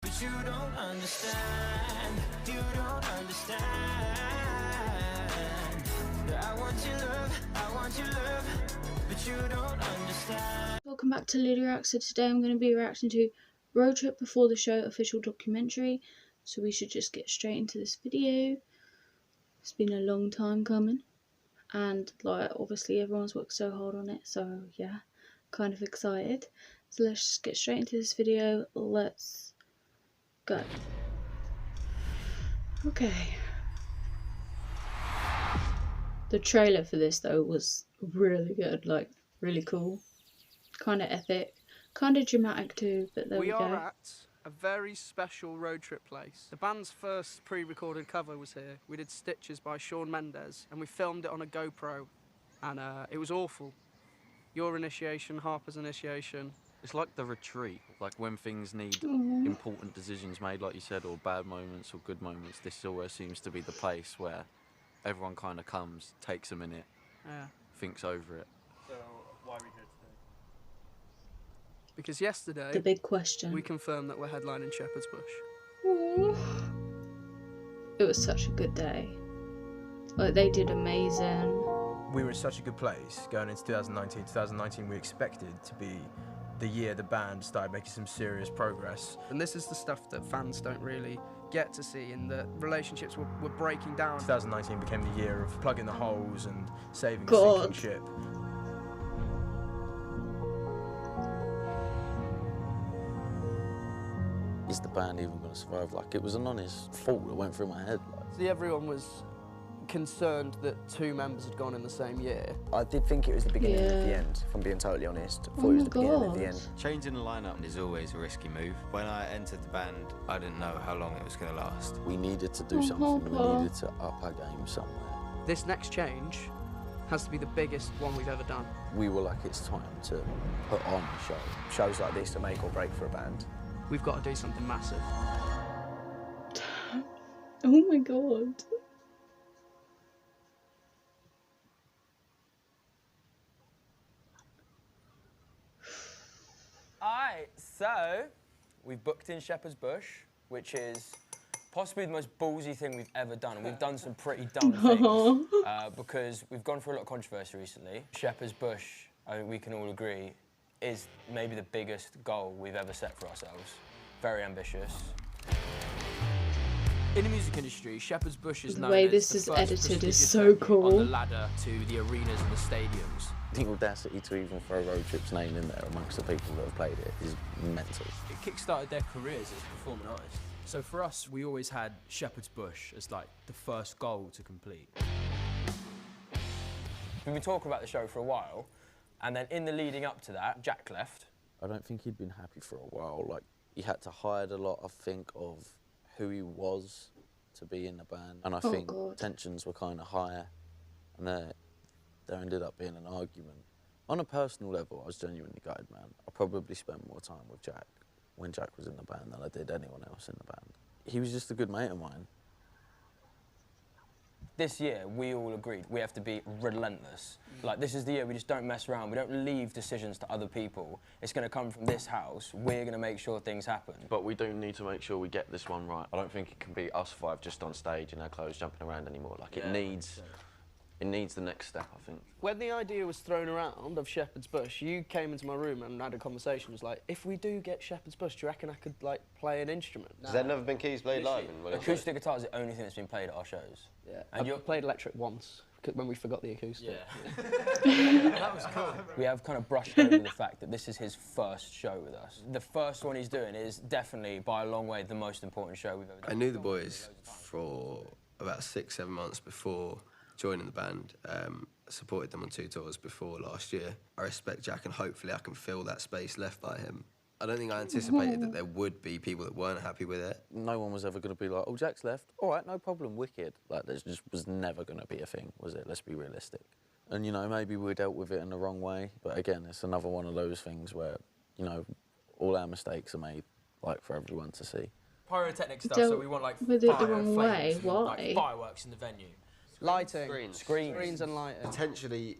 But you don't understand, you don't understand. I want your love, but you don't understand. Welcome back to Lily Reacts. So today I'm going to be reacting to Road Trip Before the Show official documentary. So we should just get straight into this video. It's been a long time coming. And like obviously everyone's worked so hard on it. So yeah, kind of excited. So let's just get straight into this video. Let's go. Okay. The trailer for this though was really good, like really cool, kind of epic, kind of dramatic too, but there we go. We are at a very special road trip place. The band's first pre-recorded cover was here. We did Stitches by Shawn Mendes and we filmed it on a GoPro and it was awful. Your initiation, Harper's initiation. It's like the retreat, like when things need important decisions made, like you said, or bad moments or good moments. This always seems to be the place where everyone kind of comes, takes a minute, thinks over it. So why are we here today? Because yesterday, The big question. we confirmed that we're headlining Shepherd's Bush. Aww. It was such a good day. Like they did amazing. We were in such a good place going into 2019. 2019 we expected to be the year the band started making some serious progress. And this is the stuff that fans don't really get to see, and the relationships were breaking down. 2019 became the year of plugging the holes and saving the God. sinking ship. Is the band even going to survive? Like, it was an honest thought that went through my head. Like. See, everyone was concerned that two members had gone in the same year. I did think it was the beginning of the Yeah. end, if I'm being totally honest. I thought Oh it my was the beginning of the God. end. Changing the lineup is always a risky move. When I entered the band, I didn't know how long it was going to last. We needed to do Oh, something. We Papa. needed to up our game somewhere. This next change has to be the biggest one we've ever done. We were like, it's time to put on a show. Shows like this are make or break for a band. We've got to do something massive. Oh my God. Alright, so we've booked in Shepherd's Bush, which is possibly the most ballsy thing we've ever done. And we've done some pretty dumb things because we've gone through a lot of controversy recently. Shepherd's Bush, I think we can all agree, is maybe the biggest goal we've ever set for ourselves. Very ambitious. In the music industry, Shepherd's Bush is The known way as this the is first edited is prestigious so venue cool. on the ladder to the arenas and the stadiums. The audacity to even throw Road Trip's name in there amongst the people that have played it is mental. It kick-started their careers as performing artists. So for us, we always had Shepherd's Bush as like the first goal to complete. We've been talking about the show for a while, and then in the leading up to that, Jack left. I don't think he'd been happy for a while. Like, he had to hide a lot, I think, of who he was to be in the band. And I think God. tensions were kind of higher, and there ended up being an argument. On a personal level, I was genuinely gutted, man. I probably spent more time with Jack when Jack was in the band than I did anyone else in the band. He was just a good mate of mine. This year, we all agreed we have to be relentless. Like, this is the year we just don't mess around. We don't leave decisions to other people. It's going to come from this house. We're going to make sure things happen. But we do need to make sure we get this one right. I don't think it can be us five just on stage in our clothes jumping around anymore. Like, it needs the next step, I think. When the idea was thrown around of Shepherd's Bush, you came into my room and had a conversation. It was like, if we do get Shepherd's Bush, do you reckon I could like play an instrument? Has there never been keys played live? Acoustic guitar is the only thing that's been played at our shows. Yeah, And I played electric once when we forgot the acoustic. That was cool. We have kind of brushed over the fact that this is his first show with us. The first one he's doing is definitely, by a long way, the most important show we've ever done. I knew the boys for about 6-7 months before joining the band. Supported them on 2 tours before last year. I respect Jack and hopefully I can fill that space left by him. I don't think I anticipated that there would be people that weren't happy with it. No one was ever going to be like, oh, Jack's left. All right, no problem, wicked. Like, there just was never going to be a thing, was it? Let's be realistic. And, you know, maybe we dealt with it in the wrong way. But again, it's another one of those things where, you know, all our mistakes are made, like, for everyone to see. Pyrotechnic stuff, so we want like with it the fire, wrong way. flames, Why? like fireworks in the venue. Lighting. Screens and lighting. Potentially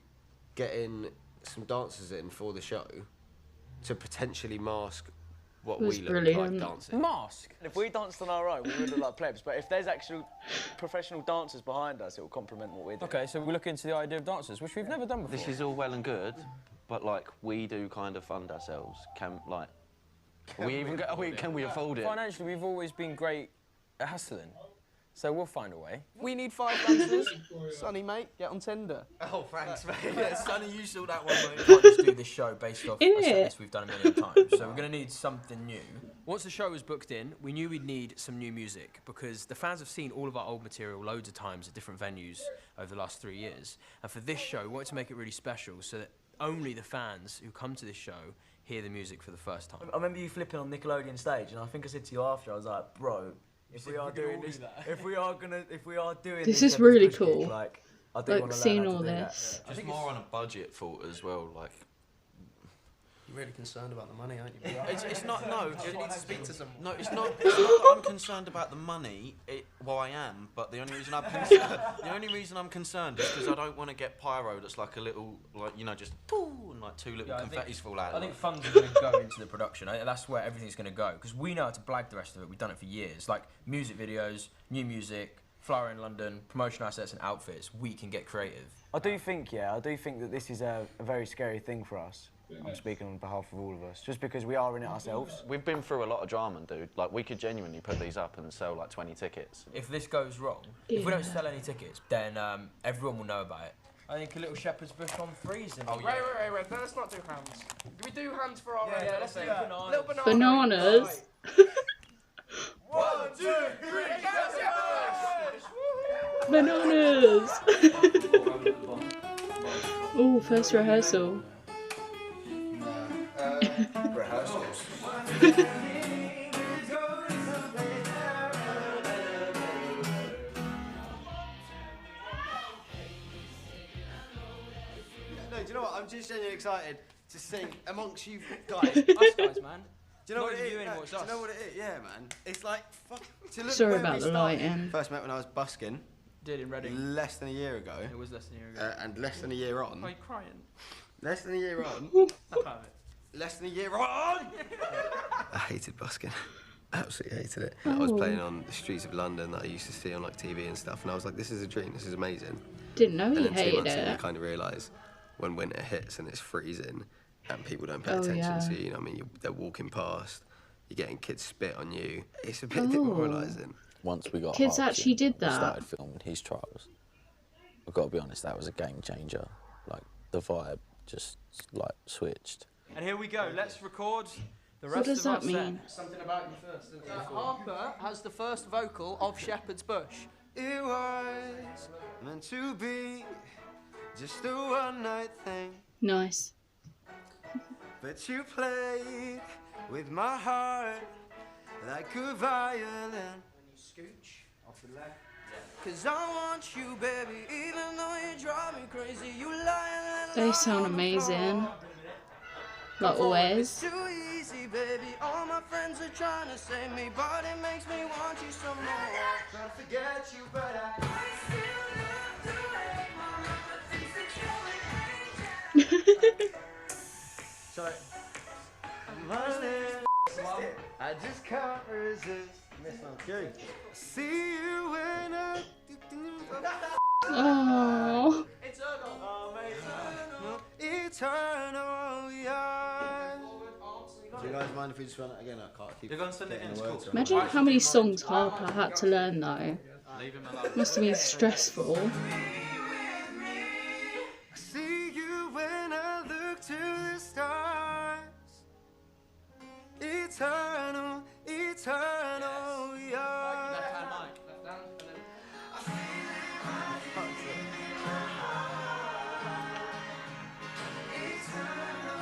getting some dancers in for the show to potentially mask what It was we look brilliant. like dancing. Mask. If we danced on our own, we would look like plebs. But if there's actual professional dancers behind us, it will complement what we're doing. Okay, so we look into the idea of dancers, which we've never done before. This is all well and good, but like we do kind of fund ourselves. Can we afford it? Financially, we've always been great at hustling, so we'll find a way. We need 5 dancers. Sonny, mate, get on Tinder. Oh, thanks, mate. Yeah, Sonny, you saw that one, mate. We can't just do this show based off a set list we've done a million times, so we're going to need something new. Once the show was booked in, we knew we'd need some new music because the fans have seen all of our old material loads of times at different venues over the last 3 years. And for this show, we wanted to make it really special so that only the fans who come to this show hear the music for the first time. I remember you flipping on Nickelodeon stage, and I think I said to you after, I was like, bro, if we are doing this, if we are doing this is really Bush cool. gig, like, I do Like want to seeing learn how all to do this. that. Just more on a budget thought as well, like. You're really concerned about the money, aren't you? It's not, no. You need to speak to someone. No, it's not that I'm concerned about the money. Well, I am, but the only reason I'm concerned is because I don't want to get pyro that's like a little, like, you know, just and like 2 little confettis fall out. I think funds are going to go into the production. That's where everything's going to go, because we know how to blag the rest of it. We've done it for years. Like music videos, new music, flyer in London, promotional assets and outfits. We can get creative. I do think that this is a very scary thing for us. I'm speaking on behalf of all of us, just because we are in it ourselves. We've been through a lot of drama, dude. Like, we could genuinely put these up and sell like 20 tickets. If this goes wrong, if we don't sell any tickets, then everyone will know about it. I think a little shepherd's bush on freezing. Oh, wait. Let's not do hands. Do we do hands for our... Yeah, let's do bananas. Little Bananas. Right. 1, 2, 3, Bananas. Oh, first rehearsal. Rehearsals. No, do you know what? I'm just genuinely excited to sing amongst you guys. Us guys, man. Do you know Not what it you is? anymore, it's Do you us. know what it is? Yeah, man. It's like, fuck. To look Sorry where about we the started. lighting. First met when I was busking, Did in Reading. less than a year ago. It was less than a year ago. And less than a year on. Are you crying? Less than a year on. Less than a year on! I hated busking. Absolutely hated it. I was playing on the streets of London that I used to see on like TV and stuff, and I was like, this is a dream, this is amazing. Didn't know And he then 2 hated months in, you it. kind of realise when winter hits and it's freezing and people don't pay Oh, attention yeah. to you, you know what I mean? They're walking past, you're getting kids spit on you. It's a bit demoralising. Once we got Kids Harps actually in, did we that. started filming his trials. I've got to be honest, that was a game changer. Like, the vibe just, like, switched. And here we go. Let's record the What rest does of our that mean? set. Something about you first. Didn't you? Harper has the first vocal of Shepherd's Bush. It was meant to be just a one-night thing, Nice. but you played with my heart like a violin. When you scooch off the left. Cause I want you, baby, even though you drive me crazy. You lying. They sound amazing. Like always. It's too easy, baby. All my friends are trying to save me, but it makes me want you some more. Trying to forget you, but So, I just can't resist. Miss my good. See you when I. Oh. Eternal, yeah. Do you guys mind if we just run it again? I can't keep. You're going to send it in, it's cool. Imagine how many songs Harper had to learn though. Must have been stressful. See you when I look to the stars. Eternal, eternal, yeah. left hand mic, left hand, and then.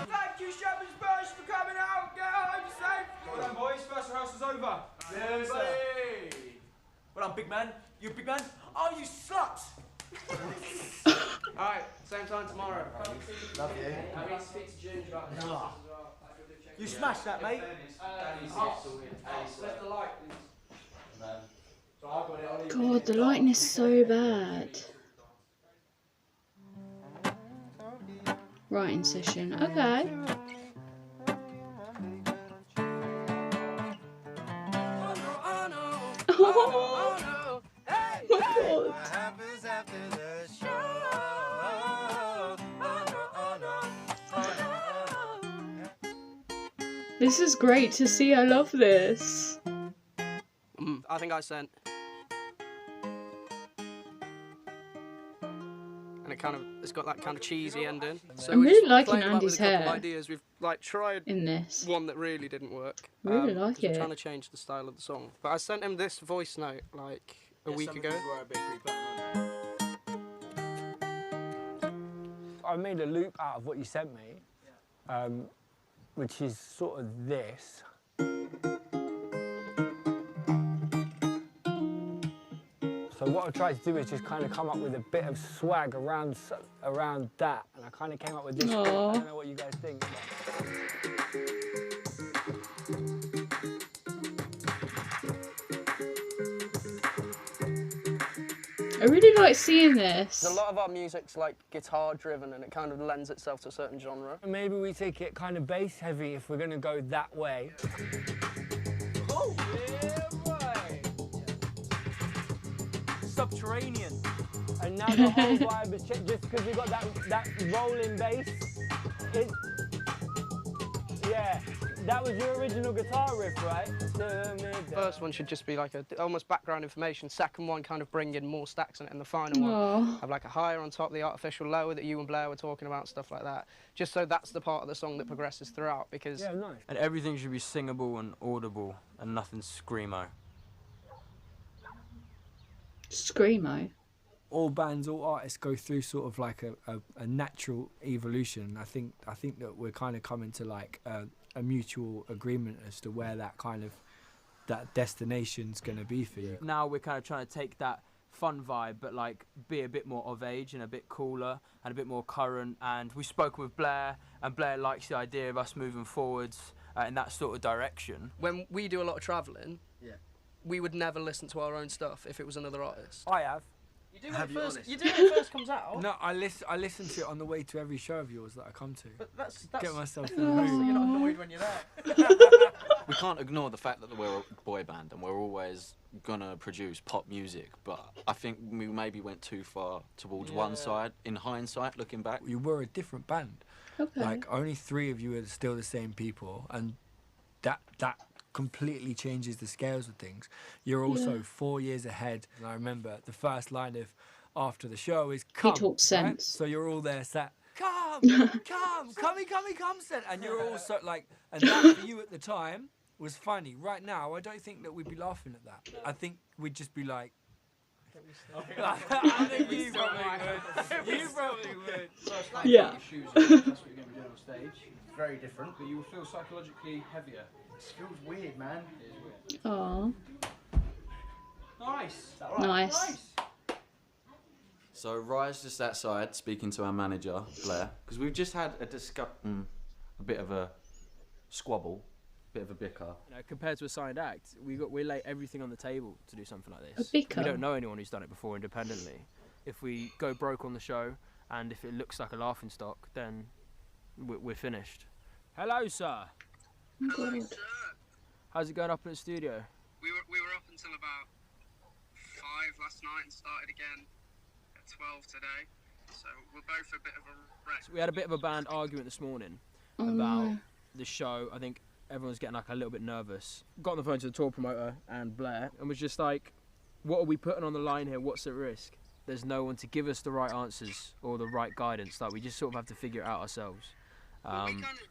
Thank you, Shepherd's Bush, for coming out. Get home safe. Well done, boys. First rehearsal's over. Yes, sir. Well done, big man. You a big man? Oh, you slut! Alright, same time tomorrow. Love you. I need to speak to Ginger about this as well. You smashed that, mate. Left the light, please. So I've got it on you. God, the lighting is so bad. Writing session. Okay. Oh no, hey, Oh my hey. God. What happens after the show? Oh no, oh no, oh no, oh no. This is great to see. I love this. I think I sent. And it's got that kind of cheesy ending. So I'm we're really just liking playing about Andy's with a couple hair ideas. We've like tried in this. one that really didn't work. Really like 'cause we're it. trying to change the style of the song. But I sent him this voice note like a week ago. I made a loop out of what you sent me, which is sort of this. So what I tried to do is just kind of come up with a bit of swag around that, and I kind of came up with this. I don't know what you guys think. I really like seeing this. A lot of our music's like guitar driven and it kind of lends itself to a certain genre. Maybe we take it kind of bass heavy if we're going to go that way. Oh, yeah, boy. Subterranean. And now the whole vibe is just because we got that rolling bass. Yeah, that was your original guitar riff, right? First one should just be like almost background information. Second one kind of bring in more stacks in it, and the final one have like a higher on top, the artificial lower that you and Blair were talking about, stuff like that. Just so that's the part of the song that progresses throughout, because yeah, nice. And everything should be singable and audible and nothing screamo. Screamo. All bands, all artists go through sort of like a natural evolution. I think that we're kind of coming to like a mutual agreement as to where that destination's going to be for you. Now we're kind of trying to take that fun vibe, but like be a bit more of age and a bit cooler and a bit more current. And we spoke with Blair, and Blair likes the idea of us moving forwards in that sort of direction. when we do a lot of travelling, we would never listen to our own stuff if it was another artist. I have. You do when it first comes out. No, I listen to it on the way to every show of yours that I come to. But that's Get myself in the mood. you're not annoyed when you're there. We can't ignore the fact that we're a boy band and we're always gonna produce pop music, but I think we maybe went too far towards one side. In hindsight, looking back, You were a different band. Okay. Like only 3 of you are still the same people, and that completely changes the scales of things. You're also 4 years ahead. And I remember the first line of after the show is "come." He talks right? sense. So you're all there sat, come, come, set, and you're all so like, and that for you at the time was funny. Right now, I don't think that we'd be laughing at that. I think we'd just be like. I think you probably would. You probably would. Yeah. Shoes, that's what you're going to be doing on stage. It's very different, but you will feel psychologically heavier. It feels weird, man. It is weird. Aw. Nice. Nice. so Rye's just outside speaking to our manager Blair, because we've just had a bit of a squabble, bit of a bicker. You know, compared to a signed act, we lay everything on the table to do something like this. A bicker? We don't know anyone who's done it before independently. If we go broke on the show, and if it looks like a laughing stock, then we're finished. Hello, sir. Hello, sir. How's it going up in the studio? We were up until about 5 last night and started again at 12 today. So we're both a bit of a wreck. So we had a bit of a band argument this morning Oh, about no. the show. I think everyone's getting like a little bit nervous. Got on the phone to the tour promoter and Blair and was just like, what are we putting on the line here? What's at risk? There's no one to give us the right answers or the right guidance. Like, we just sort of have to figure it out ourselves. Well, we kind of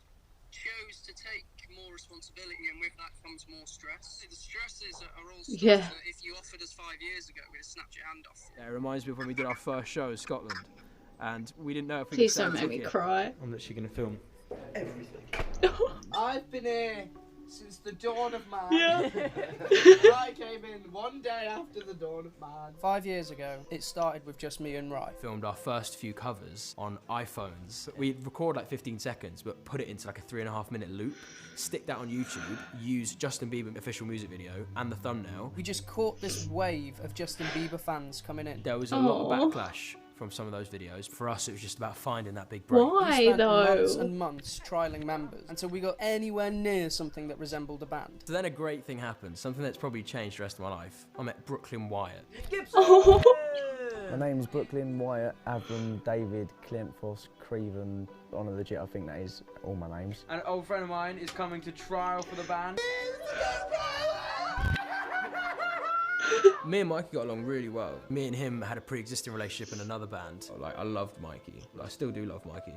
chose to take more responsibility, and with that comes more stress. The stresses are all stuff that if you offered us 5 years ago, we'd have snapped your hand off. Yeah, it reminds me of when we did our first show in Scotland, and we didn't know if we Please could sell don't a make me ticket. cry. I'm literally going to film Everything. I've been here since the dawn of man. Yeah. I came in one day after the dawn of man. 5 years ago, it started with just me and Rye. Filmed our first few covers on iPhones. We'd record like 15 seconds, but put it into like a 3.5 minute loop, stick that on YouTube, use Justin Bieber official music video and the thumbnail. We just caught this wave of Justin Bieber fans coming in. There was a lot of backlash from some of those videos. For us, it was just about finding that big break. Why, We spent though? months and months trialling members until we got anywhere near something that resembled a band. So then a great thing happened, something that's probably changed the rest of my life. I met Brooklyn Wyatt. My name's Brooklyn Wyatt, Avram, David, Clint, Foss, Creven. On a legit, I think that is all my names. An old friend of mine is coming to trial for the band. Me and Mikey got along really well. Me and him had a pre-existing relationship in another band. Like, I loved Mikey. I still do love Mikey.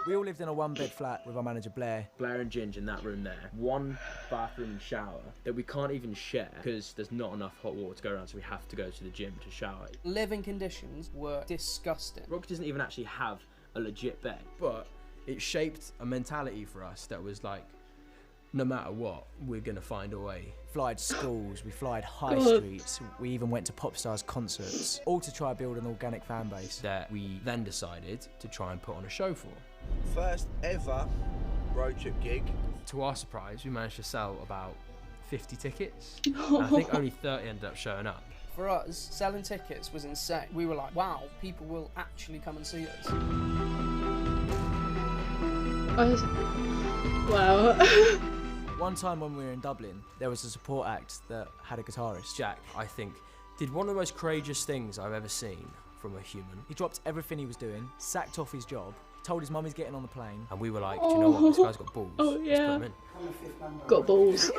We all lived in a one-bed flat with our manager Blair. Blair and Ginge in that room there. One bathroom and shower that we can't even share because there's not enough hot water to go around, so we have to go to the gym to shower. Living conditions were disgusting. Rock doesn't even actually have a legit bed, but it shaped a mentality for us that was like, no matter what, we're gonna find a way. Flyed schools, we flyed high God. streets, we even went to pop stars concerts, all to try build an organic fan base. That we then decided to try and put on a show for. First ever road trip gig. To our surprise, we managed to sell about 50 tickets. And I think only 30 ended up showing up. For us, selling tickets was insane. We were like, wow, people will actually come and see us. Wow. One time when we were in Dublin, there was a support act that had a guitarist. Jack, I think, did one of the most courageous things I've ever seen from a human. He dropped everything he was doing, sacked off his job, told his mum he's getting on the plane. And we were like, do you know what? This guy's got balls. Oh, Let's put yeah. him in. Got balls.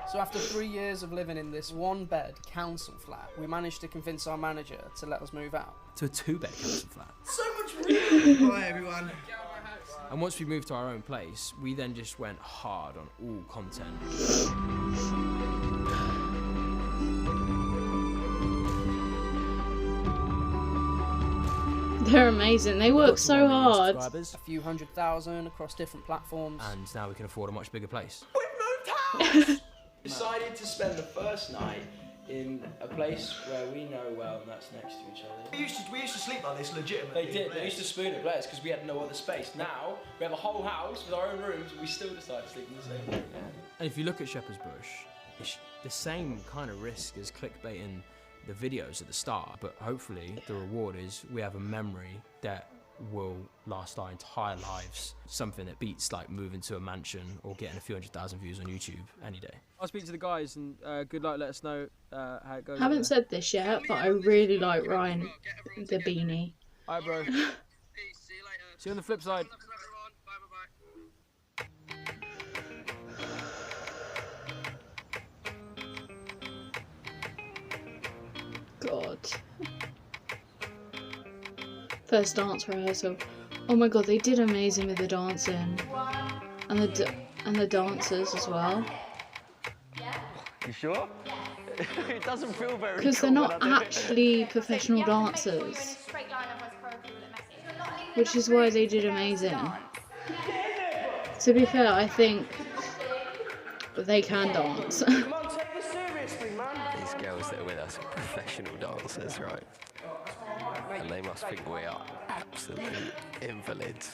So after 3 years of living in this one-bed council flat, we managed to convince our manager to let us move out. To a 2-bed council flat. So much room. Hi everyone. And once we moved to our own place, we then just went hard on all content. They're amazing. They work so hard. A few 100,000 across different platforms. And now we can afford a much bigger place. Decided to spend the first night in a place where we know well, and that's next to each other. We used to sleep like this legitimately. They did. They used to spoon at Blair's because we had no other space. Now we have a whole house with our own rooms, and we still decide to sleep in the same room. And if you look at Shepherd's Bush, it's the same kind of risk as clickbaiting the videos at the start, but hopefully the reward is we have a memory that will last our entire lives. Something that beats like moving to a mansion or getting a few 100,000 views on YouTube any day. I'll speak to the guys and good luck. Let us know how it goes. I haven't said this yet, but I really like Ryan, the beanie. Alright, bro. See you on the flip side. God. First dance rehearsal. Oh my god, they did amazing with the dancing. And the dancers as well. You sure? It doesn't feel very Because they're not actually professional dancers. Which is why they did amazing. To be fair, I think they can dance. These girls that are with us are professional dancers, right? And they must think we are absolute invalids.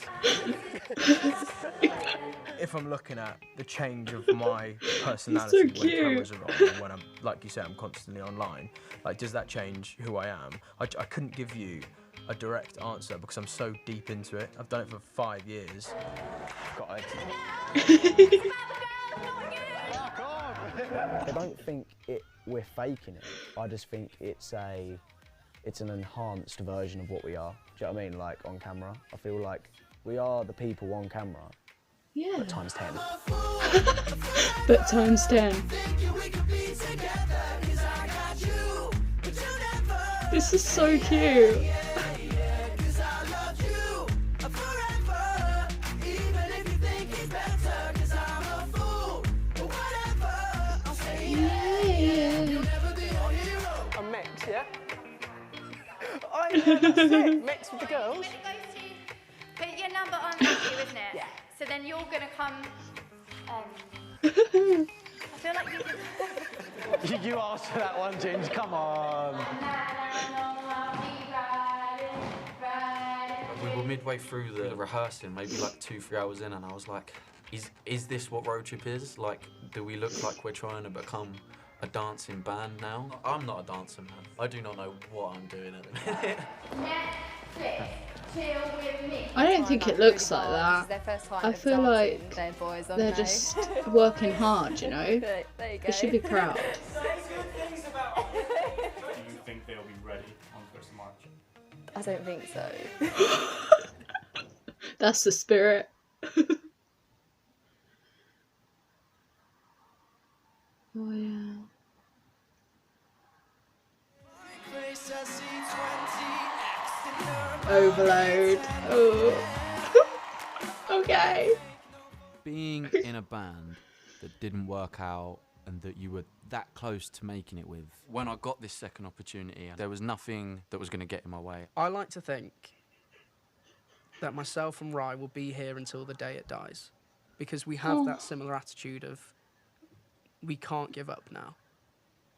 If I'm looking at the change of my personality so when cute. cameras are on and when I'm, like you say, I'm constantly online, like does that change who I am? I couldn't give you a direct answer because I'm so deep into it. I've done it for 5 years. God. I don't think we're faking it. I just think it's an enhanced version of what we are. Do you know what I mean? Like on camera, I feel like we are the people on camera. Yeah. But times 10. But times 10. This is so cute. I'm mixed, yeah? That's it. Mixed with the girls? Put your number on you, isn't it? Yeah. So then you're gonna come. I feel like you could. You asked for that one, James. Come on. We were midway through the rehearsing, maybe like 2-3 hours in, and I was like, is this what road trip is? Like, do we look like we're trying to become a dancing band now. I'm not a dancer, man. I do not know what I'm doing at the minute. I don't think it looks like that. I feel like they're just working hard, you know? They should be proud. Do you think they'll be ready on 1st of March? I don't think so. That's the spirit. Oh yeah. Overload. Oh. Okay. Being in a band that didn't work out and that you were that close to making it with, when I got this second opportunity, there was nothing that was going to get in my way. I like to think that myself and Rye will be here until the day it dies, because we have that similar attitude of we can't give up now.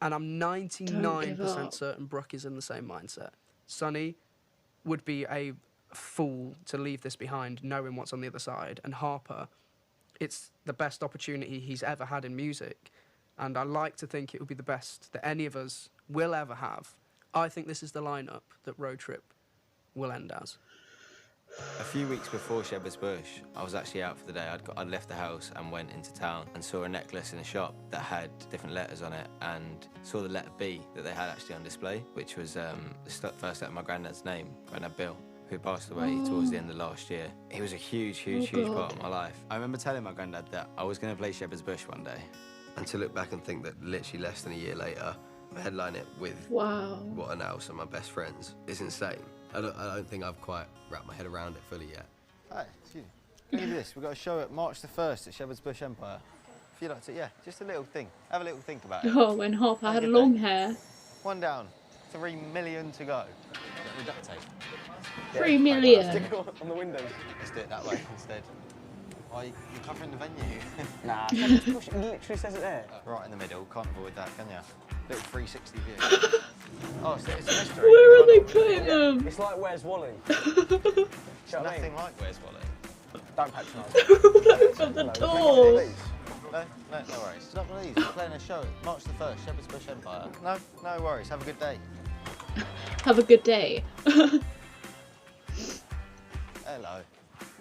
And I'm 99% certain Brooke is in the same mindset. Sonny would be a fool to leave this behind knowing what's on the other side. And Harper, it's the best opportunity he's ever had in music. And I like to think it will be the best that any of us will ever have. I think this is the lineup that Road Trip will end as. A few weeks before Shepherd's Bush, I was actually out for the day. I'd left the house and went into town and saw a necklace in a shop that had different letters on it, and saw the letter B that they had actually on display, which was the first letter of my granddad's name, Granddad Bill, who passed away towards the end of last year. He was a huge part of my life. I remember telling my granddad that I was going to play Shepherd's Bush one day. And to look back and think that literally less than a year later, I headline it with what are now some of my best friends is insane. I don't think I've quite wrapped my head around it fully yet. Hi, excuse me. Look at this. We've got a show at March the 1st at Shepherd's Bush Empire. If you'd like to, yeah, just a little thing. Have a little think about it. Oh, when Harper had long hair. One down. 3 million to go. Get duct tape. 3 million. Stick it on the windows. Let's do it that way instead. Oh, you're covering the venue. Nah, it literally says it there. Right in the middle. Can't avoid that, can you? Little 360 view. Oh, it's a mystery. Where are they putting them? It's like Where's Wally? It's nothing like Where's Wally. Don't patronise. All over the doors. No worries. It's not one of these. We're playing a show at March the 1st, Shepherd's Bush Empire. No worries. Have a good day. Have a good day. Hello.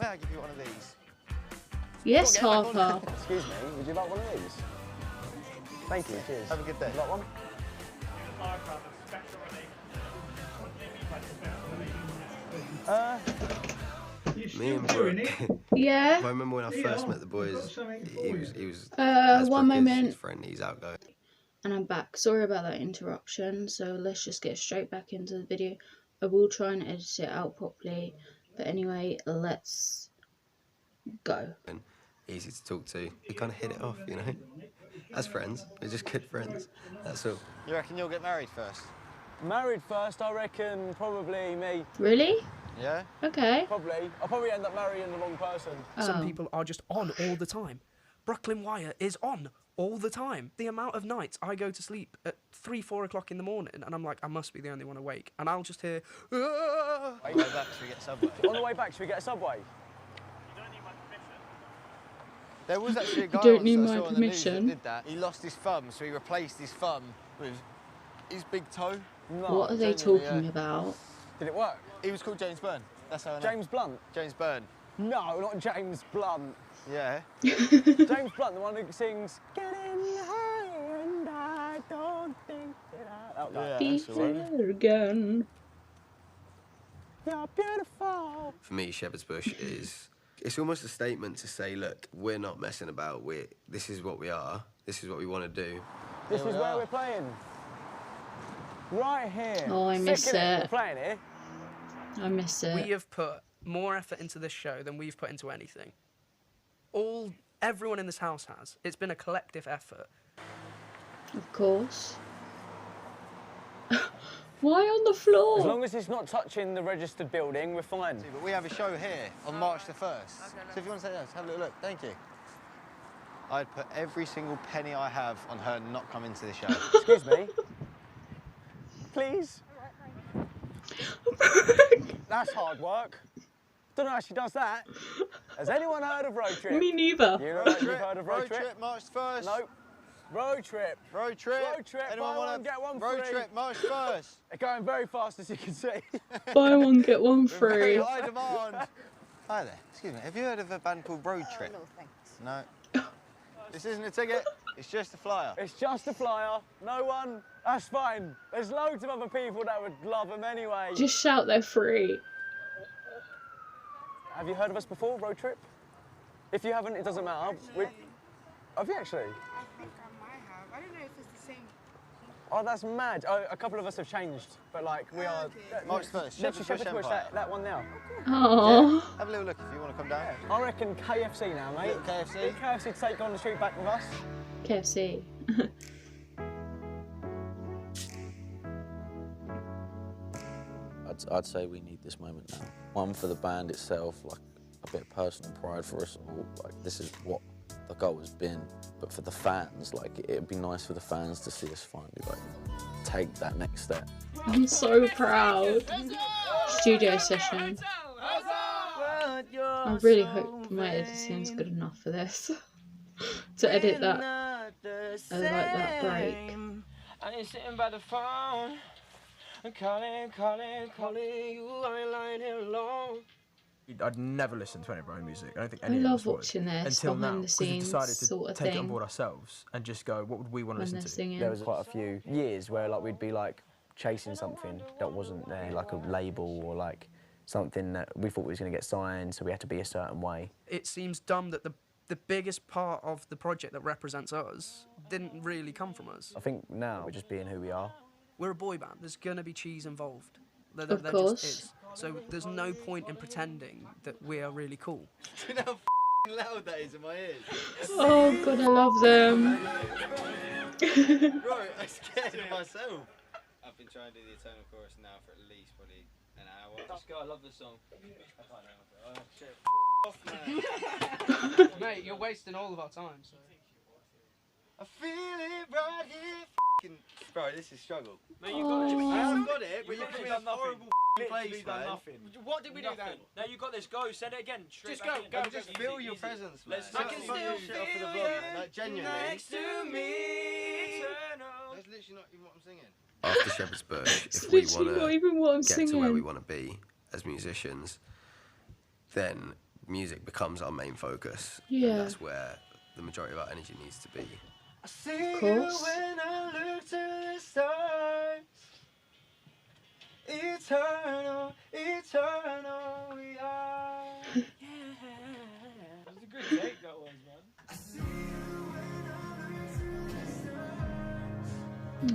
May I give you one of these? Yes, Harper. Excuse me, would you like one of these? Thank you, cheers. Have a good day. You like one? Me and Brooke. Yeah. I remember when I first met the boys, he was one moment. his friend, he's outgoing. And I'm back. Sorry about that interruption. So let's just get straight back into the video. I will try and edit it out properly. But anyway, let's go. And easy to talk to. We kind of hit it off, you know? As friends. We're just good friends. That's all. You reckon you'll get married first? Married first, I reckon probably me. Really? Yeah? Okay. Probably. I'll probably end up marrying the wrong person. Some people are just on all the time. Brooklyn Wire is on all the time. The amount of nights I go to sleep at 3, 4 o'clock in the morning and I'm like, I must be the only one awake. And I'll just hear, On the way back, should we get a Subway? On the way back, should we get a Subway? There was actually a guy don't need I my saw on the news that permission. did that. He lost his thumb, so he replaced his thumb with his big toe. No, What are they talking about? Did it work? He was called James Byrne. That's how I know. James Blunt? James Byrne. No, not James Blunt. Yeah. James Blunt, the one who sings Getting High and I Don't Think That I... Be fair again. You're beautiful. For me, Shepherd's Bush is... It's almost a statement to say, look, we're not messing about. This is what we are. This is what we want to do. This is where we're playing. Right here. Oh, I miss it. We're playing here. I miss it. we have put more effort into this show than we've put into anything. Everyone in this house has. It's been a collective effort. Of course. Why on the floor? As long as it's not touching the registered building, we're fine. But we have a show here on March the 1st. Okay, so if you want to say yes, have a little look. Thank you. I'd put every single penny I have on her not coming to the show. Excuse me? Please? That's hard work. Don't know how she does that. Has anyone heard of Road Trip? Me neither. You've heard of Road Trip? March 1st. Nope. Road trip. Road trip. Road trip. Anyone Buy want one, get one road free. trip? March 1st. They're going very fast, as you can see. Buy one, get one Very free. high demand. Hi there. Excuse me. Have you heard of a band called Road Trip? No. This isn't a ticket. It's just a flyer. It's just a flyer. No one. That's fine. There's loads of other people that would love them anyway. Just shout they're free. Have you heard of us before, Road Trip? If you haven't, it doesn't matter. Have you actually? I think I might have. I don't know if it's the same. Oh, that's mad. Oh, a couple of us have changed, but like we are. March 1st. Shepherd's Bush, that one now. Oh. Yeah. Have a little look if you want to come down. I reckon KFC now, mate. KFC. KFC to take on the street back with us. KFC. I'd say we need this moment now. One, for the band itself, like a bit of personal pride for us all. Like, this is what the goal has been. But for the fans, like, it'd be nice for the fans to see us finally, like, take that next step. I'm so proud. Studio session. I really hope my editing's good enough for this. To edit that, like that break. I ain't sitting by the phone. I'm calling you. I ain't lying here alone. I'd never listen to any of our own music. I don't think I any of love us would. watching this Until now, behind the 'cause we scenes decided to sort of take it on thing. board ourselves and just go, what would we want to When listen they're to? singing. There was quite a few years where like we'd be like chasing something that wasn't there, like a label or like something that we thought was going to get signed, so we had to be a certain way. It seems dumb that the biggest part of the project that represents us didn't really come from us. I think now we're just being who we are. We're a boy band. There's gonna be cheese involved. There Of course. just is. So there's no point in pretending that we are really cool. Do you know how loud that is in my ears? Oh god, I love them. Bro, I'm scared of myself. I've been trying to do the Eternal Chorus now for at least probably an hour. Just go, I love this song. Oh, shit. Mate, you're wasting all of our time. So. I feel it right here. Bro, this is struggle. Mate, you got it. I haven't got it, but You've you put me in done a nothing. horrible place, done man. nothing. What did we do then? No, you got this. Go, send it again. Straight Just back go, in. go. Just feel your presence, man. I can still shit off of the vlog, man. Like, genuinely. next to me. That's literally not even what I'm singing. After Shepherd's Bush, It's if we literally want not even what I'm to get to where we singing. want to be as musicians, then music becomes our main focus. Yeah. And that's where the majority of our energy needs to be. I see Of course. you when I look to the stars. Eternal, eternal we are. That's a good take, that was, man.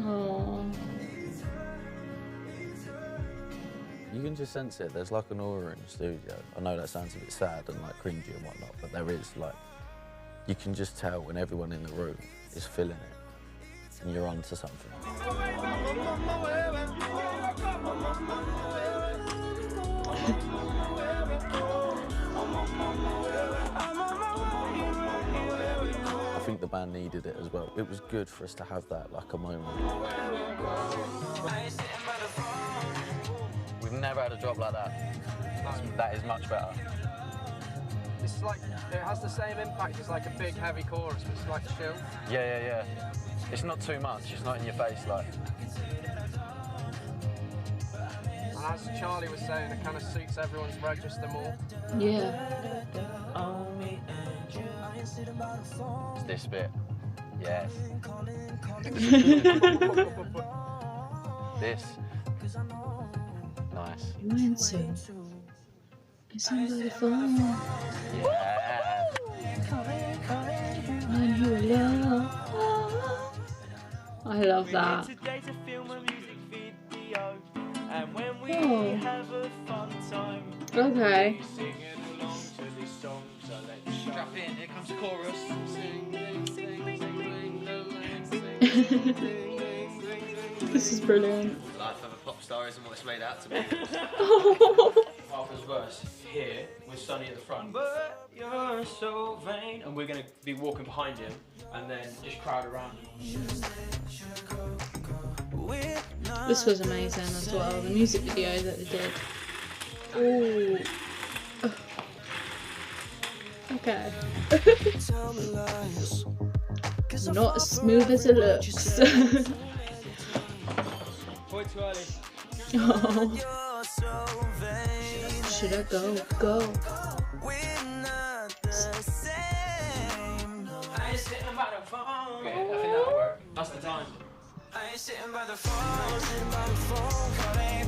Aww. You can just sense it. There's like an aura in the studio. I know that sounds a bit sad and like cringy and whatnot, but there is like, you can just tell when everyone in the room is feeling it and you're onto something. I think the band needed it as well. It was good for us to have that, like a moment. We've never had a drop like that. That is much better. It's like, it has the same impact as like a big heavy chorus, but it's like chill. Yeah. It's not too much, it's not in your face, like. And as Charlie was saying, it kind of suits everyone's register more. Yeah. It's this bit. Yes. This. Nice. You went to. It's under the phone. Yeah. And you love. I love that. Today to film a music video, and when we Oh. have a fun time, Okay. singing along to this song, so let's strap in. Here comes the chorus. This is brilliant. Life of a pop star isn't what it's made out to be. Parker's verse here with Sonny at the front. But you're so vain, and we're gonna be walking behind him, and then just crowd around him. This was amazing as well. The music video that they did. Ooh. Okay. Not as smooth as it looks. Boy, too early. Oh. Should I go? Go. I ain't sitting by the phone. Okay, I think that'll work. That's the time. I ain't sitting by the phone, calling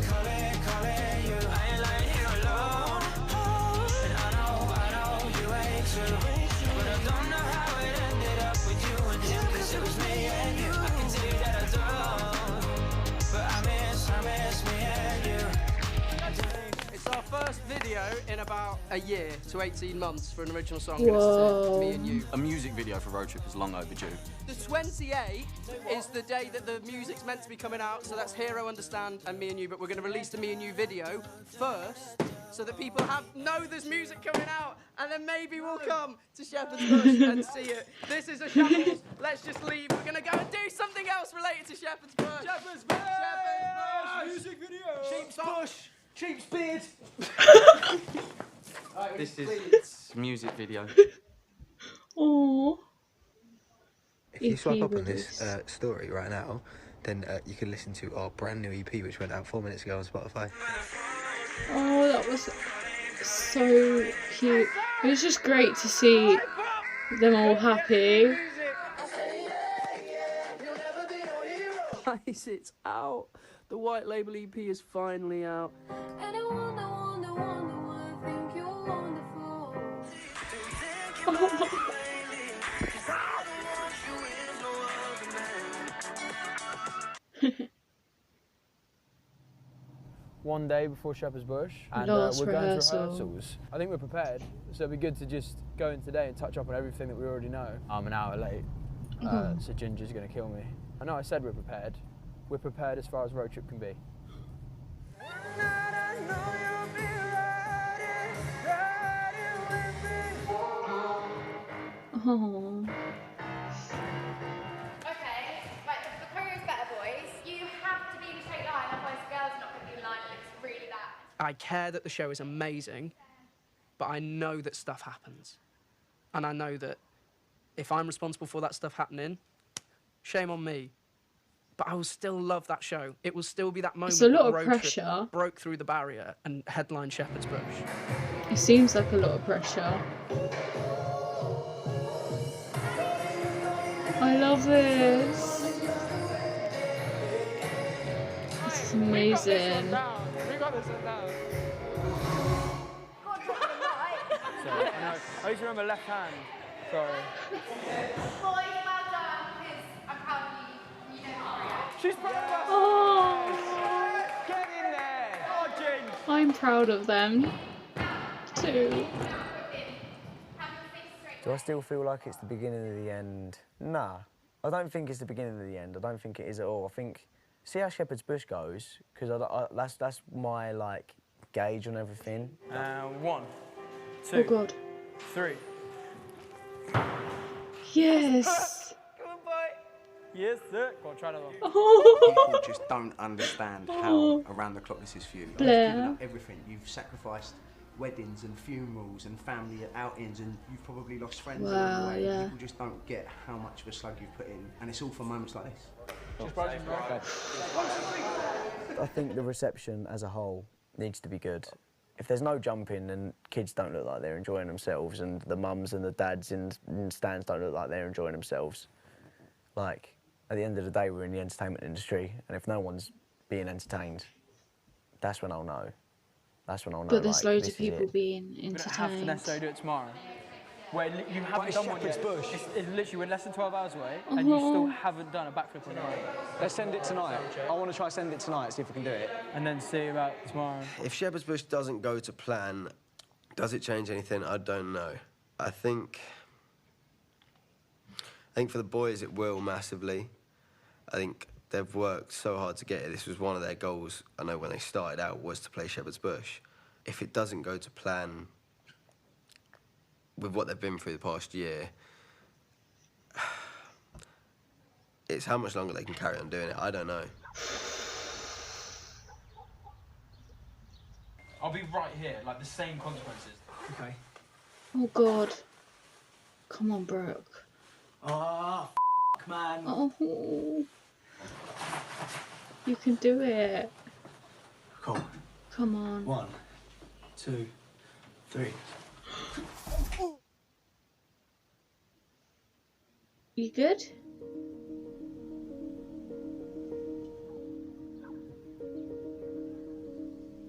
you. I ain't lying here alone. And I know you ain't too. But I don't know how it ended up with you and him, 'cause it was me and you. I can tell you that I don't. But I miss me and you. It's our first video in about a year to 18 months for an original song. Whoa. Me and you. A music video for Road Trip is long overdue. The 28th is the day that the music's meant to be coming out, so that's Hero, Understand, and Me and You, but we're going to release the Me and You video first, so that people know there's music coming out, and then maybe we'll come to Shepherd's Bush and see it. This is a shambles. Let's just leave. We're going to go and do something else related to Shepherd's Bush. Shepherd's Bush! Shepherd's Bush! Music video! Sheep's Bush! Sheep's beard! Right, This is music video. Aww. If you swipe up on this story right now, then you can listen to our brand new EP, which went out 4 minutes ago on Spotify. Oh, that was so cute. It was just great to see them all happy. Guys, it's out. The White Label EP is finally out. And I wonder why I think you're wonderful. One day before Shepherd's Bush, and Last we're going rehearsal. through rehearsals. I think we're prepared, so it'd be good to just go in today and touch up on everything that we already know. I'm an hour late, so Ginger's going to kill me. I know I said we're prepared. We're prepared as far as Road Trip can be. Oh. Okay, right, the choreo's better, boys. You have to be in a straight line, otherwise the girls are not going to be in line. It looks really bad. I care that the show is amazing, but I know that stuff happens. And I know that if I'm responsible for that stuff happening, shame on me. But I will still love that show. It will still be that moment It's a lot that of Road Trip pressure. broke through the barrier and headlined Shepherd's Bush. It seems like a lot of pressure. I love this. This is amazing. We got this one down. Sorry, I used to remember left hand. Sorry. Boys, well done, because I'm proud of you. You know the She's proud of us! Oh, Get in there! Oh, Jing! I'm proud of them too. Do I still feel like it's the beginning of the end? Nah, I don't think it's the beginning of the end. I don't think it is at all. I think, see how Shepherd's Bush goes, because that's my like gauge on everything. 1, 2, Oh God. 3. Yes. Yes, sir. Go on, try another one. Oh. People just don't understand how around the clock this is for you. Like, Blair. you've given up everything. You've sacrificed weddings and funerals and family outings, and you've probably lost friends along Wow, the way. yeah. People just don't get how much of a slug you've put in, and it's all for moments like this. I think the reception as a whole needs to be good. If there's no jumping and kids don't look like they're enjoying themselves, and the mums and the dads in stands don't look like they're enjoying themselves, like, at the end of the day, we're in the entertainment industry, and if no one's being entertained, that's when I'll know. That's when I'll know. But there's like, loads this of is people it. being We don't have to entertained. necessarily do it tomorrow. Where you haven't it's done one Shepherd's yet. Bush. It's literally we're less than 12 hours away, and you still haven't done a backflip on your own. Let's send it tonight. I want to try and send it tonight, see if we can do it. And then see about tomorrow. If Shepherd's Bush doesn't go to plan, does it change anything? I don't know. I think for the boys it will massively. I think they've worked so hard to get it. This was one of their goals, I know, when they started out, was to play Shepherd's Bush. If it doesn't go to plan with what they've been through the past year, it's how much longer they can carry on doing it. I don't know. I'll be right here, like the same consequences. Okay. Oh God. Come on, Brooke. Ah, luck, man. Oh. You can do it. Cool. Come on. 1, 2, 3. You good?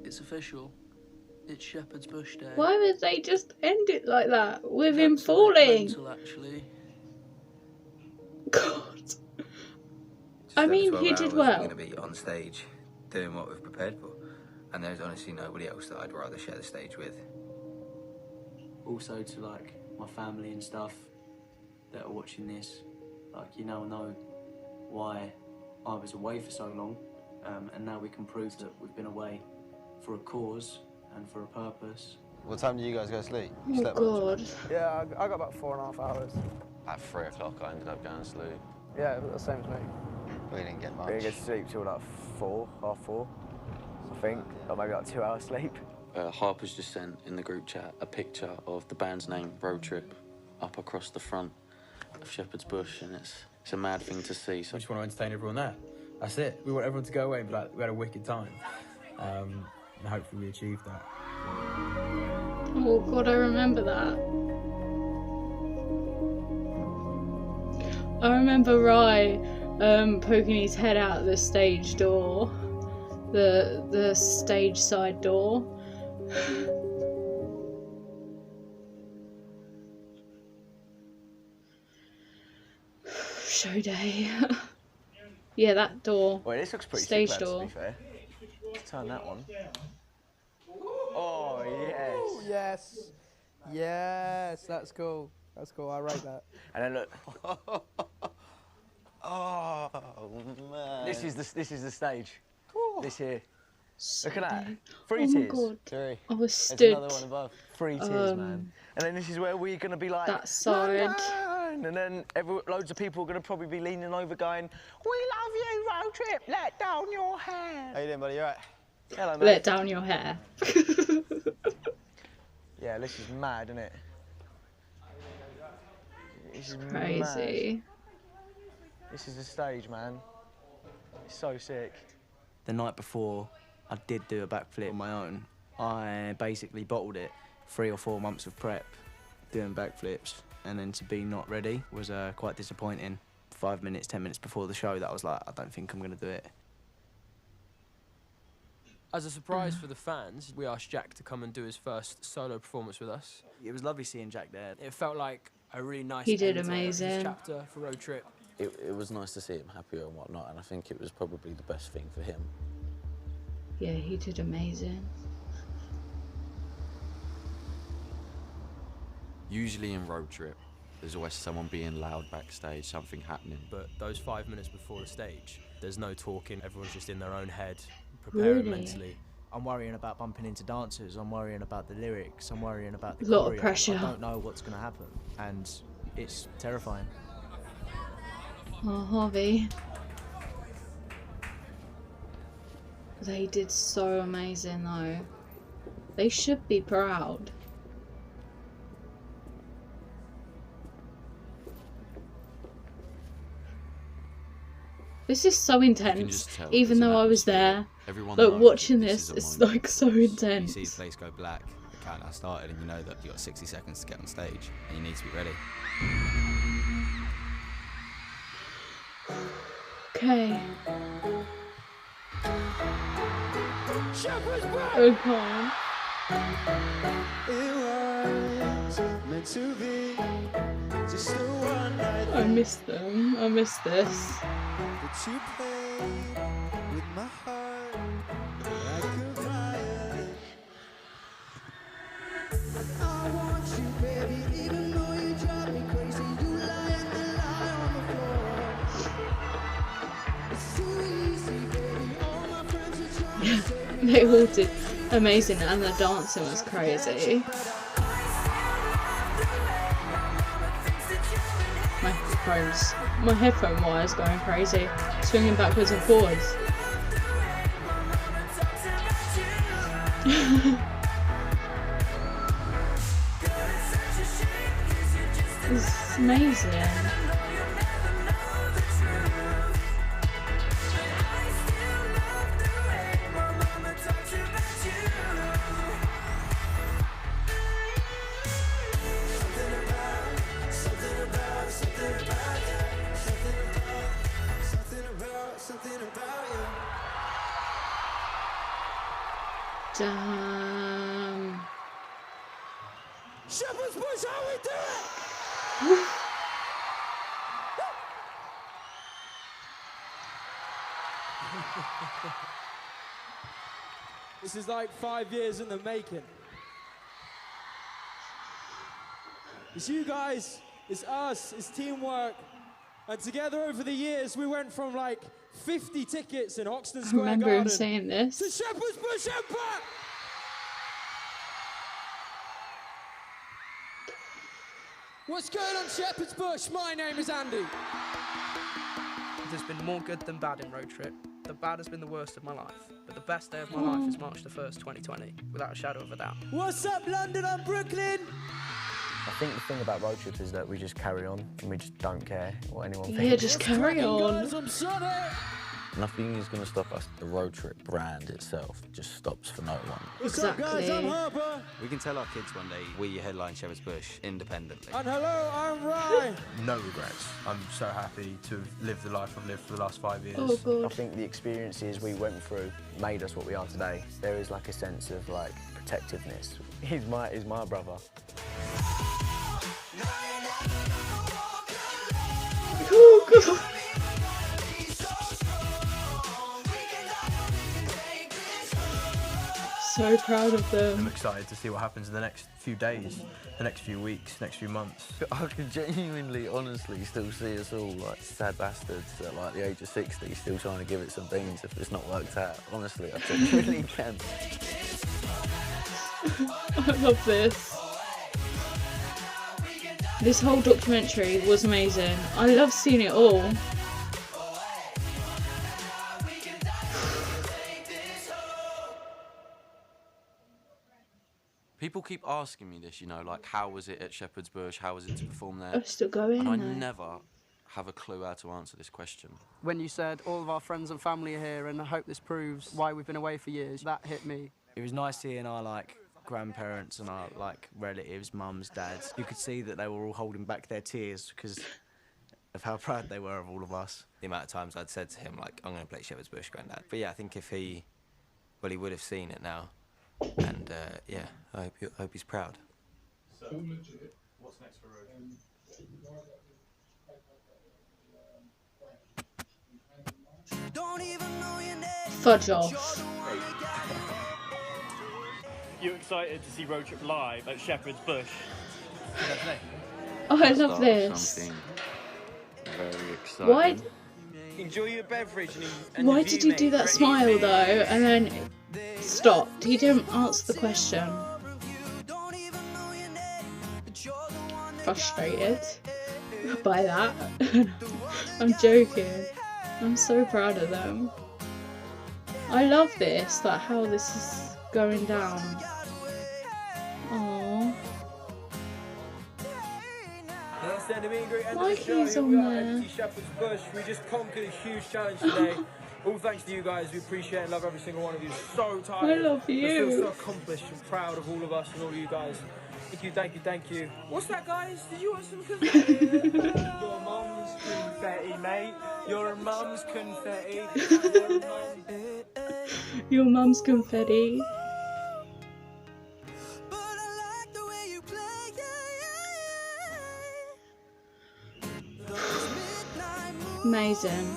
It's official. It's Shepherd's Bush Day. Why would they just end it like that with him That's a bit falling? mental, actually. God. Just I over mean, 12 he did hours, well. We're going to be on stage doing what we've prepared for. And there's honestly nobody else that I'd rather share the stage with. Also to like my family and stuff that are watching this, like you now know why I was away for so long, and now we can prove that we've been away for a cause and for a purpose. What time do you guys go to sleep? You Oh slept much? God. Yeah, I got about 4.5 hours. At 3 o'clock, I ended up going to sleep. Yeah, the same as me. We didn't get much. We didn't get to sleep till like 4, half 4, I think. Or maybe like 2 hours sleep. Harper's just sent in the group chat a picture of the band's name, RoadTrip, up across the front of Shepherd's Bush, and it's a mad thing to see. So We just want to entertain everyone there. That's it. We want everyone to go away and be like, we had a wicked time. And hopefully we achieved that. Oh God, I remember that. I remember Rye poking his head out the stage door, the stage side door. Show day. Yeah, that door. Wait, this looks pretty Stage sick, lads, door. to be fair. Let's turn that one. Oh, yes. Oh, yes. Yes, that's cool. That's cool. I rate that. And then look. Oh, man. This is the stage. This here. So Look at that. big. 3 Oh my tiers. God. 3. I was There's stood. another one above. 3 tiers, man. And then this is where we're going to be like, That side. London! And then loads of people are going to probably be leaning over going, we love you, Road Trip, let down your hair. How you doing, buddy? You alright? Hello, mate. Let down your hair. Yeah, this is mad, isn't it? This is Crazy. mad. This is the stage, man. It's so sick. The night before I did do a backflip on my own, I basically bottled it. 3 or 4 months of prep, doing backflips, and then to be not ready was quite disappointing. 5 minutes, 10 minutes before the show, that was like, I don't think I'm gonna do it. As a surprise for the fans, we asked Jack to come and do his first solo performance with us. It was lovely seeing Jack there. It felt like a really nice He did end to amazing. his chapter for Road Trip. it was nice to see him happier and whatnot, and I think it was probably the best thing for him. Yeah, he did amazing. Usually in Road Trip, there's always someone being loud backstage, something happening. But those 5 minutes before the stage, there's no talking, everyone's just in their own head, preparing Really? mentally. I'm worrying about bumping into dancers, I'm worrying about the lyrics, I'm worrying about the Lot of choreo. pressure. I don't know what's going to happen, and it's terrifying. Oh, Harvey. They did so amazing though. They should be proud. This is so intense, tell even there's an though I was there. Everyone Like knows watching that this, is a it's moment. like so You intense. see the place go black, the countdown started, and you know that you've got 60 seconds to get on stage, and you need to be ready. Okay. Okay. Meant to be just the one night I miss them. I miss this. that you played with my heart like a violin. I want you, baby, even though you drive me crazy. You lie and then lie on the floor. It's too easy, baby. All my friends are trying to say They all did amazing, and the dancing was crazy. My headphone wires going crazy, swinging backwards and forwards. This is amazing. Damn. Shepherd's Bush, how we do it? This is like 5 years in the making. It's you guys, it's us, it's teamwork. And together over the years, we went from like 50 tickets in Hoxton I Square remember Garden him saying this. to Shepherd's Bush Empire. What's going on, Shepherd's Bush? My name is Andy. There's been more good than bad in Road Trip. The bad has been the worst of my life, but the best day of my life is March the 1st, 2020, without a shadow of a doubt. What's up, London and Brooklyn? I think the thing about road trip is that we just carry on and we just don't care what anyone Yeah, thinks. just carry on. I'm sorry. Nothing is going to stop us. The Road Trip brand itself just stops for no one. What's up, guys? I'm Harper. We can tell our kids one day we headline Shepherd's Bush independently. And hello, I'm Rye. No regrets. I'm so happy to have lived the life I've lived for the last 5 years. Oh, God. I think the experiences we went through made us what we are today. There is like a sense of like protectiveness. He's my brother. Oh, God. So proud of I'm them. excited to see what happens in the next few days, the next few weeks, next few months. I can genuinely, honestly still see us all like sad bastards at like the age of 60 still trying to give it some beans if it's not worked out. Honestly, I genuinely can. I love this. This whole documentary was amazing. I love seeing it all. People keep asking me this, you know, like how was it at Shepherd's Bush? How was it to perform there? I'm still going And I though. never have a clue how to answer this question. When you said all of our friends and family are here and I hope this proves why we've been away for years, that hit me. It was nice seeing our like grandparents and our like relatives, mums, dads. You could see that they were all holding back their tears because of how proud they were of all of us. The amount of times I'd said to him, like, I'm going to play Shepherd's Bush, Grandad. But yeah, I think if he, well, he would have seen it now. And yeah, I hope he's proud. So, what's next for Road Fudge off. You excited to see Road Trip live at Shepherd's Bush? Oh, I love this. Very exciting. Why? Enjoy your beverage and Why did he do that smile though, and then stopped? He didn't answer the question. Frustrated by that. I'm joking. I'm so proud of them. I love this, like how this is going down. Aww. Mikey's on there. Shepherd's Bush. We just conquered a huge challenge today. All thanks to you guys. We appreciate and love every single one of you. So tired. I love you. I feel so accomplished and proud of all of us and all of you guys. Thank you, thank you, thank you. What's that, guys? Did you want some confetti? Your mum's confetti, mate. Your mum's confetti. Your mum's confetti. Amazing.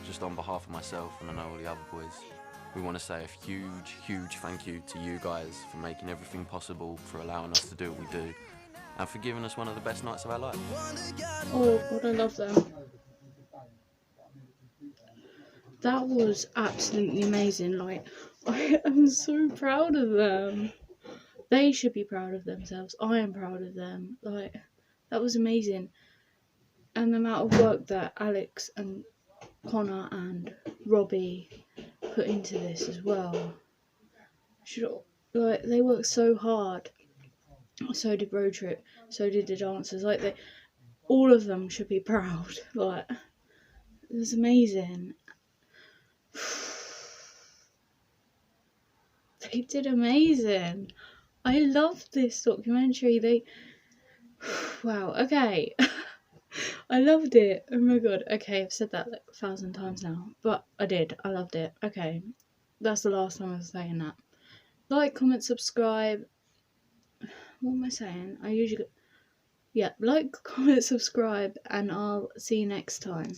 Just on behalf of myself and I know all the other boys, we want to say a huge, huge thank you to you guys for making everything possible, for allowing us to do what we do, and for giving us one of the best nights of our life. Oh God, I love them. That was absolutely amazing. Like, I am so proud of them. They should be proud of themselves. I am proud of them. Like, that was amazing. And the amount of work that Alex and Connor and Robbie put into this as well. Like, they worked so hard. So did Road Trip. So did the dancers. Like, all of them should be proud. Like, it was amazing. They did amazing. I love this documentary. They, wow, okay. I loved it. Oh my god. Okay, I've said that like 1,000 times now, but I did. I loved it. Okay, that's the last time I was saying that. Like, comment, subscribe. What am I saying? I usually, yeah, like, comment, subscribe, and I'll see you next time.